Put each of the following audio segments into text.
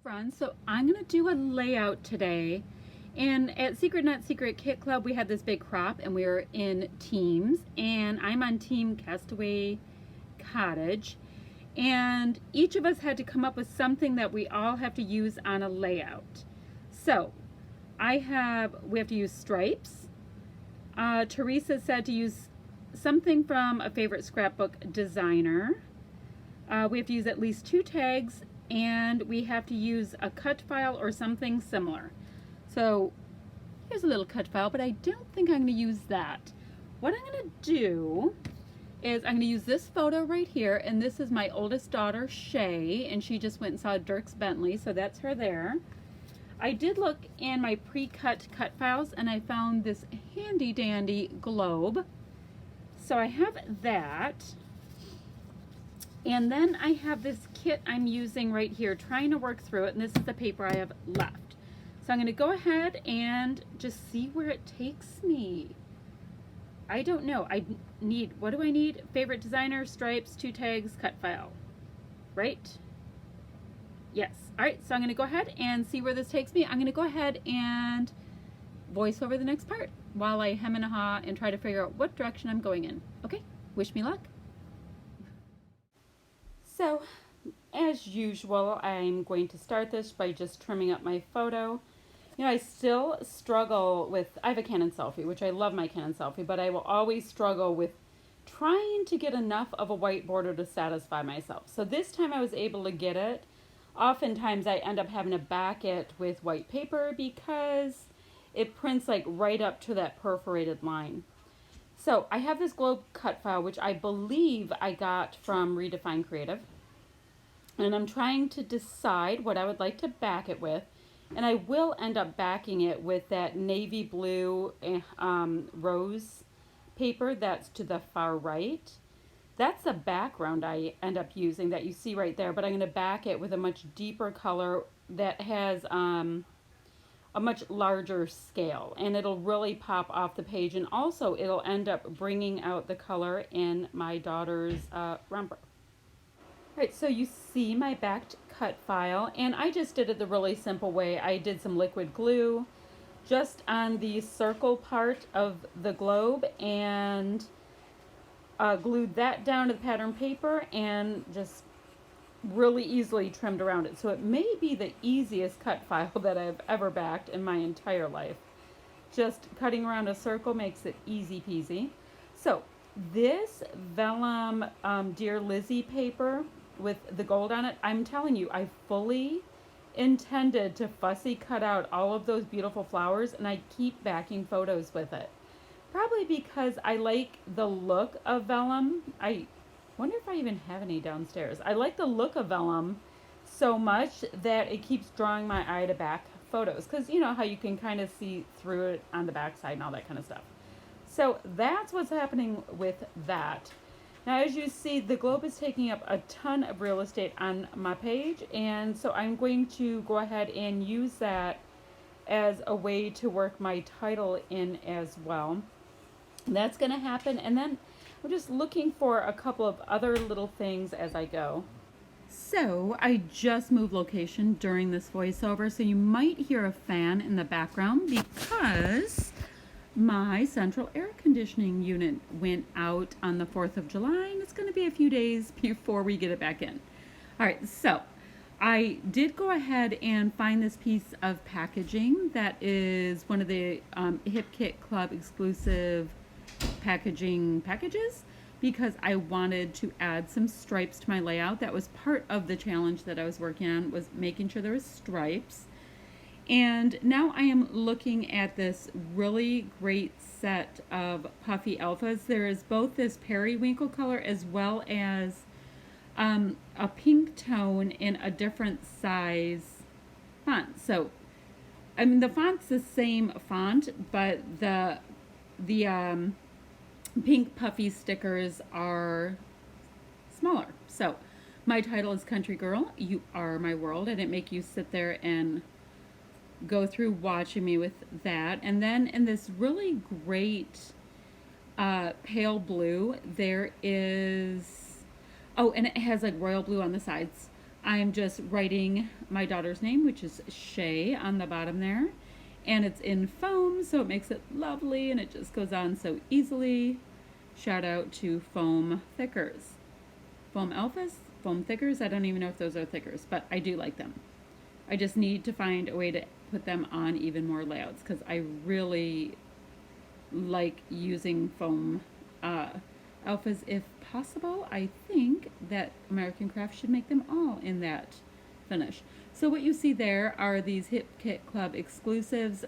Friends, so I'm going to do a layout today, and at Secret Not Secret Kit Club we had this big crop and we were in teams, and I'm on Team Castaway Cottage, and each of us had to come up with something that we all have to use on a layout. So we have to use stripes. Teresa said to use something from a favorite scrapbook designer. We have to use at least 2 tags, and we have to use a cut file or something similar. So here's a little cut file, but I don't think I'm going to use that. What I'm going to do is I'm going to use this photo right here, and this is my oldest daughter, Shay, and she just went and saw Dierks Bentley, so that's her there. I did look in my pre-cut cut files, and I found this handy dandy globe. So I have that. And then I have this kit I'm using right here, trying to work through it, and this is the paper I have left. So I'm going to go ahead and just see where it takes me. I don't know. What do I need? Favorite designer, stripes, 2 tags, cut file. Right? Yes. All right, so I'm going to go ahead and see where this takes me. I'm going to go ahead and voice over the next part while I hem and haw and try to figure out what direction I'm going in. Okay? Wish me luck. So, as usual, I'm going to start this by just trimming up my photo. You know, I still struggle with, I have a Canon Selphy, which I love my Canon Selphy, but I will always struggle with trying to get enough of a white border to satisfy myself. So this time I was able to get it. Oftentimes I end up having to back it with white paper because it prints like right up to that perforated line. So I have this globe cut file, which I believe I got from Redefine Creative. And I'm trying to decide what I would like to back it with. And I will end up backing it with that navy blue rose paper that's to the far right. That's the background I end up using that you see right there. But I'm going to back it with a much deeper color that has a much larger scale, and it'll really pop off the page, and also it'll end up bringing out the color in my daughter's romper. All right, so you see my backed cut file, and I just did it the really simple way. I did some liquid glue just on the circle part of the globe and glued that down to the pattern paper and just really easily trimmed around it. So it may be the easiest cut file that I've ever backed in my entire life. Just cutting around a circle makes it easy peasy. So this vellum Dear Lizzie paper with the gold on it, I'm telling you, I fully intended to fussy cut out all of those beautiful flowers, and I keep backing photos with it. Probably because I like the look of vellum. I wonder if I even have any downstairs. I like the look of vellum so much that it keeps drawing my eye to back photos, because you know how you can kind of see through it on the back side and all that kind of stuff. So that's what's happening with that. Now, as you see, the globe is taking up a ton of real estate on my page, and so I'm going to go ahead and use that as a way to work my title in as well. That's going to happen, and then I'm just looking for a couple of other little things as I go. So I just moved location during this voiceover, so you might hear a fan in the background because my central air conditioning unit went out on the 4th of July, and it's going to be a few days before we get it back in. All right, so I did go ahead and find this piece of packaging that is one of the Hip Kit Club exclusive packages, because I wanted to add some stripes to my layout. That was part of the challenge that I was working on, was making sure there was stripes. And now I am looking at this really great set of puffy alphas. There is both this periwinkle color as well as a pink tone in a different size font. So, I mean, the font's the same font, but the pink puffy stickers are smaller. So my title is Country Girl, You Are My World. I didn't make you sit there and go through watching me with that. And then in this really great pale blue, there is, oh, and it has like royal blue on the sides. I'm just writing my daughter's name, which is Shay, on the bottom there. And it's in foam, so it makes it lovely, and it just goes on so easily. Shout out to Foam Thickers. Foam Alphas, Foam Thickers, I don't even know if those are thickers, but I do like them. I just need to find a way to put them on even more layouts because I really like using foam alphas if possible. I think that American Craft should make them all in that finish. So what you see there are these Hip Kit Club exclusives.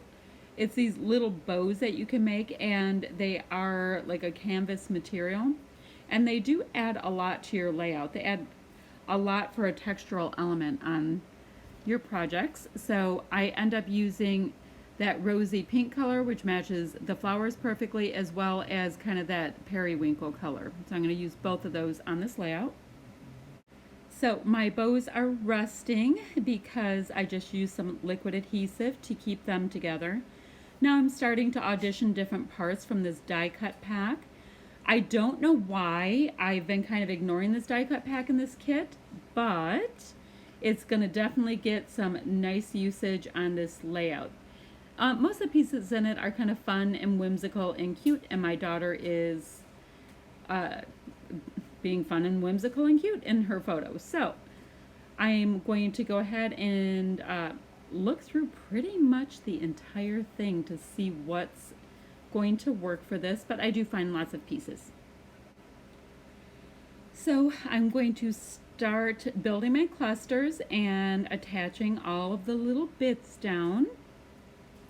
It's these little bows that you can make, and they are like a canvas material, and they do add a lot to your layout. They add a lot for a textural element on your projects. So I end up using that rosy pink color, which matches the flowers perfectly, as well as kind of that periwinkle color. So I'm going to use both of those on this layout. So my bows are rusting because I just used some liquid adhesive to keep them together. Now I'm starting to audition different parts from this die cut pack. I don't know why I've been kind of ignoring this die cut pack in this kit, but it's going to definitely get some nice usage on this layout. Most of the pieces in it are kind of fun and whimsical and cute, and my daughter is being fun and whimsical and cute in her photos. So I'm going to go ahead and look through pretty much the entire thing to see what's going to work for this, but I do find lots of pieces. So I'm going to start building my clusters and attaching all of the little bits down.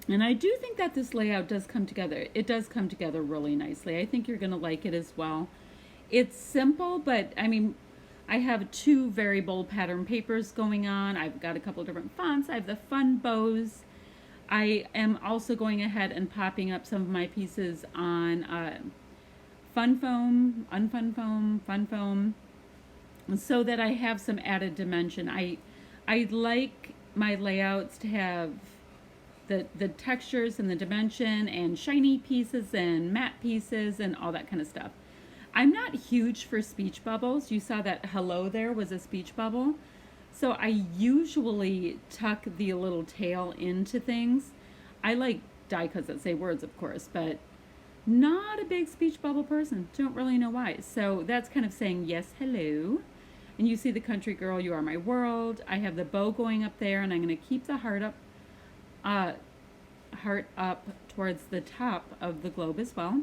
And I do think that this layout does come together. It does come together really nicely. I think you're going to like it as well. It's simple, but I mean, I have two very bold pattern papers going on. I've got a couple of different fonts. I have the fun bows. I am also going ahead and popping up some of my pieces on fun foam, unfun foam, fun foam, so that I have some added dimension. I like my layouts to have the textures and the dimension and shiny pieces and matte pieces and all that kind of stuff. I'm not huge for speech bubbles. You saw that hello there was a speech bubble. So I usually tuck the little tail into things. I like die cuts that say words, of course, but not a big speech bubble person. Don't really know why. So that's kind of saying yes, hello. And you see the country girl, you are my world. I have the bow going up there, and I'm going to keep the heart up towards the top of the globe as well.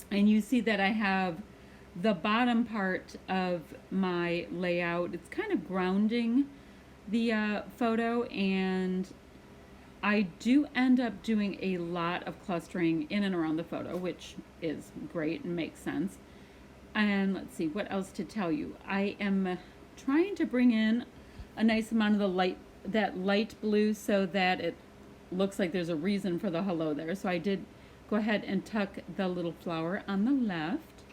And you see that I have the bottom part of my layout. It's kind of grounding the photo, and I do end up doing a lot of clustering in and around the photo, which is great and makes sense. And let's see what else to tell you. I am trying to bring in a nice amount of that light blue so that it looks like there's a reason for the hello there. So I did go ahead and tuck the little flower on the left.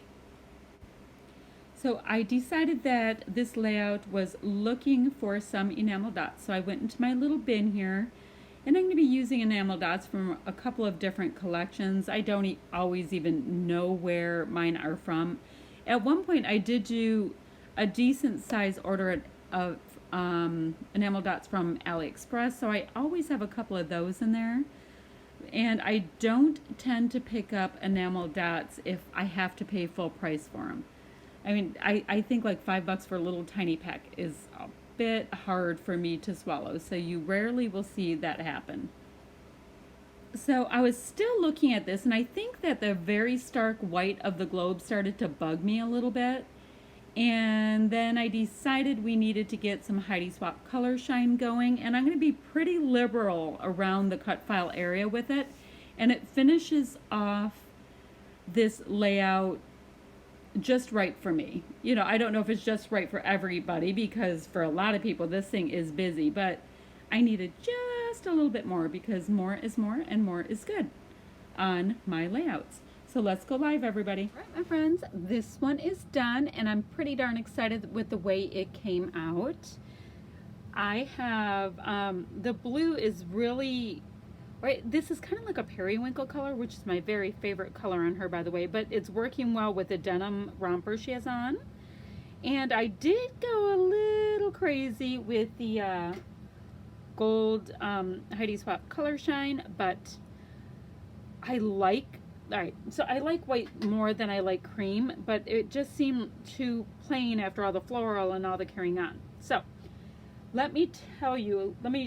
So I decided that this layout was looking for some enamel dots. So I went into my little bin here, and I'm going to be using enamel dots from a couple of different collections. I don't always even know where mine are from. At one point I did do a decent size order of enamel dots from AliExpress, so I always have a couple of those in there. And I don't tend to pick up enamel dots if I have to pay full price for them. I mean, I think like $5 for a little tiny pack is a bit hard for me to swallow, so you rarely will see that happen. So I was still looking at this, and I think that the very stark white of the globe started to bug me a little bit. And then I decided we needed to get some Heidi Swapp color shine going, and I'm going to be pretty liberal around the cut file area with it. And it finishes off this layout just right for me. You know, I don't know if it's just right for everybody, because for a lot of people this thing is busy, but I needed just a little bit more because more is more and more is good on my layouts. So let's go live, everybody. All right, my friends, this one is done, and I'm pretty darn excited with the way it came out. I have, the blue is really, right, this is kind of like a periwinkle color, which is my very favorite color on her, by the way, but it's working well with the denim romper she has on. And I did go a little little crazy with the gold Heidi Swapp Color Shine, but I like, alright, so I like white more than I like cream, but it just seemed too plain after all the floral and all the carrying on. So, let me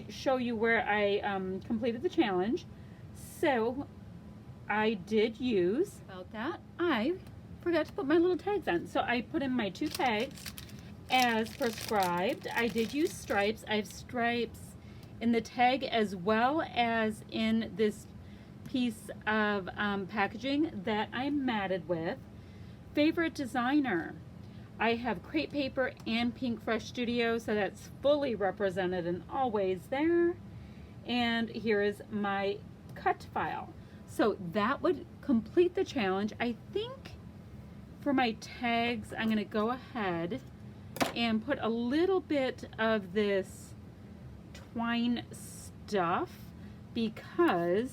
show you where I completed the challenge. So, I did use, about that, I forgot to put my little tags on. So I put in my 2 tags as prescribed. I did use stripes. I have stripes in the tag as well as in this piece of packaging that I'm matted with. Favorite designer. I have crepe paper and Pink Fresh Studio, so that's fully represented and always there. And here is my cut file. So that would complete the challenge. I think for my tags, I'm going to go ahead and put a little bit of this twine stuff because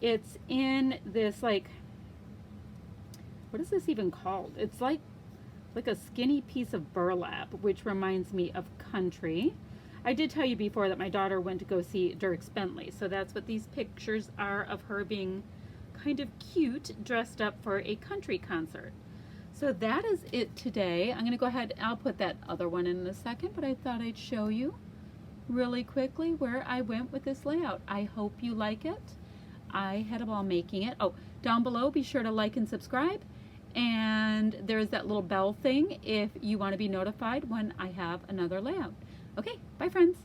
it's in this, like, what is this even called? It's like a skinny piece of burlap, which reminds me of country. I did tell you before that my daughter went to go see Dierks Bentley, so that's what these pictures are of her being kind of cute, dressed up for a country concert. So that is it today. I'm going to go ahead, I'll put that other one in a second, but I thought I'd show you really quickly where I went with this layout. I hope you like it. I had a ball making it. Oh, down below, be sure to like and subscribe. And there's that little bell thing if you want to be notified when I have another layout. Okay, bye friends.